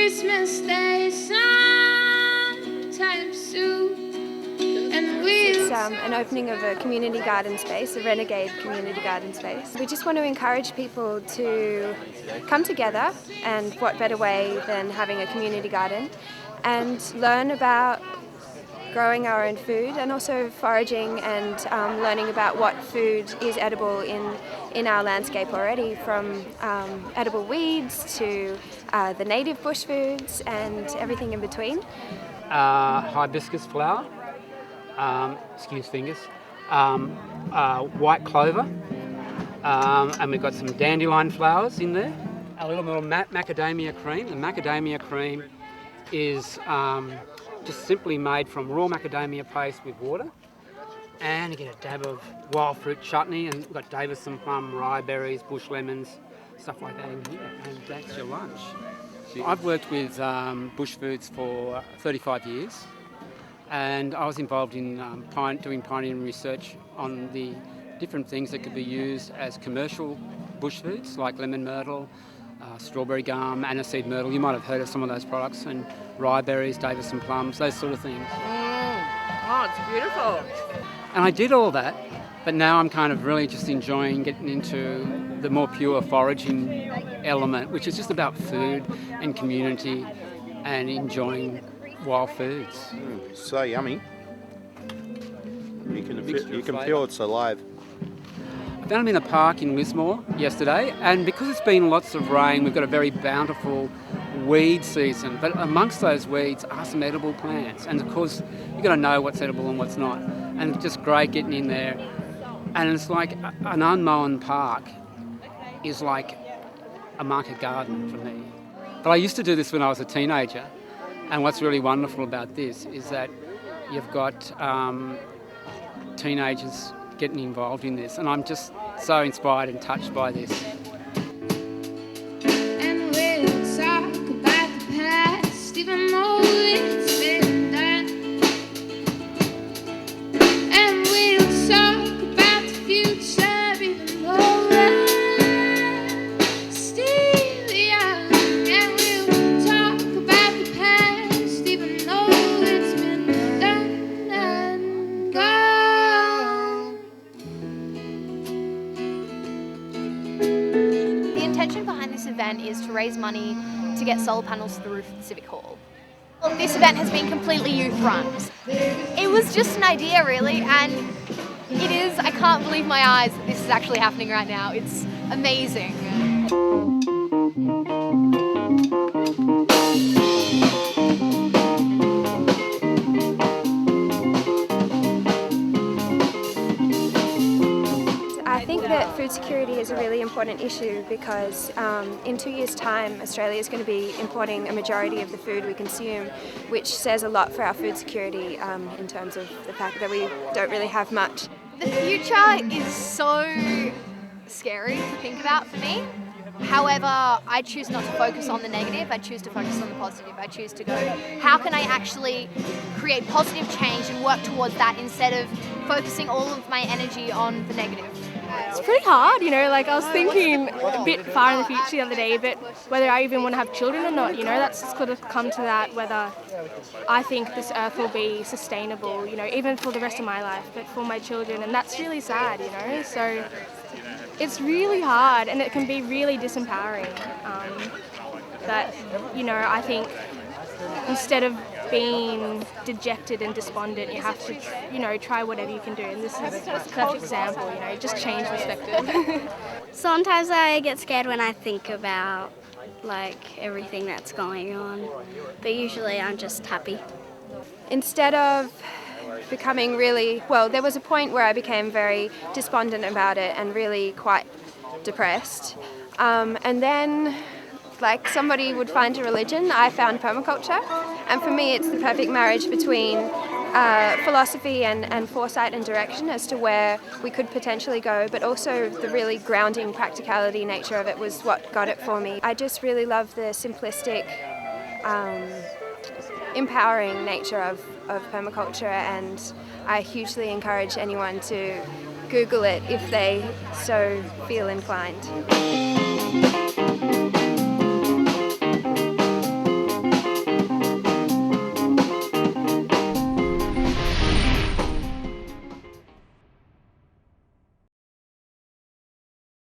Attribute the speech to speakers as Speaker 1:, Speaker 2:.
Speaker 1: Christmas Day sometime soon.
Speaker 2: It's an opening of a community garden space, a renegade community garden space. We just want to encourage people to come together, and what better way than having a community garden, and learn about growing our own food, and also foraging and learning about what food is edible in our landscape already, from edible weeds to the native bush foods and everything in between.
Speaker 3: Hibiscus flower, excuse fingers, white clover, and we've got some dandelion flowers in there. A little macadamia cream. The macadamia cream is just simply made from raw macadamia paste with water, and you get a dab of wild fruit chutney, and we've got Davison plum, rye berries, bush lemons, stuff like that in here, and that's your lunch. I've worked with bush foods for 35 years, and I was involved in doing pioneering research on the different things that could be used as commercial bush foods, like lemon myrtle, strawberry gum, aniseed myrtle. You might have heard of some of those products, and rye berries, Davison plums, those sort of things.
Speaker 4: Oh, it's beautiful.
Speaker 3: And I did all that, but now I'm kind of really just enjoying getting into the more pure foraging element, which is just about food and community and enjoying wild foods.
Speaker 5: So yummy. You can feel it's alive.
Speaker 3: I found them in a park in Lismore yesterday, and because it's been lots of rain, we've got a very bountiful weed season, but amongst those weeds are some edible plants, and of course you've got to know what's edible and what's not, and it's just great getting in there. And it's like an unmown park is like a market garden for me. But I used to do this when I was a teenager, and what's really wonderful about this is that you've got teenagers getting involved in this, and I'm just so inspired and touched by this.
Speaker 1: And we'll talk about the past, even though it's been done. And we'll talk about the future, even though we're still young. And we'll talk about the past, even though it's been done and gone.
Speaker 6: The intention behind this event is to raise money to get solar panels to the roof of the Civic Hall. Well, this event has been completely youth run. It was just an idea really, and it is, I can't believe my eyes that this is actually happening right now. It's amazing.
Speaker 2: I think that food security is a really important issue because in 2 years' time Australia is going to be importing a majority of the food we consume, which says a lot for our food security in terms of the fact that we don't really have much.
Speaker 6: The future is so scary to think about for me. However, I choose not to focus on the negative, I choose to focus on the positive. I choose to go, how can I actually create positive change and work towards that instead of focusing all of my energy on the negative?
Speaker 7: It's pretty hard, you know, like I was thinking a bit far in the future the other day, but whether I even want to have children or not, you know, that's sort of come to that, whether I think this earth will be sustainable, you know, even for the rest of my life, but for my children, and that's really sad, you know, so it's really hard and it can be really disempowering. But, you know, I think instead of being dejected and despondent, you have to, you know, try whatever you can do. And this is a perfect example, you know, just change perspective.
Speaker 8: Sometimes I get scared when I think about, like, everything that's going on. But usually I'm just happy.
Speaker 2: Instead of becoming really, well, there was a point where I became very despondent about it and really quite depressed. And then, like somebody would find a religion, I found permaculture. And for me, it's the perfect marriage between philosophy and foresight and direction as to where we could potentially go, but also the really grounding practicality nature of it was what got it for me. I just really love the simplistic, empowering nature of permaculture, and I hugely encourage anyone to Google it if they so feel inclined.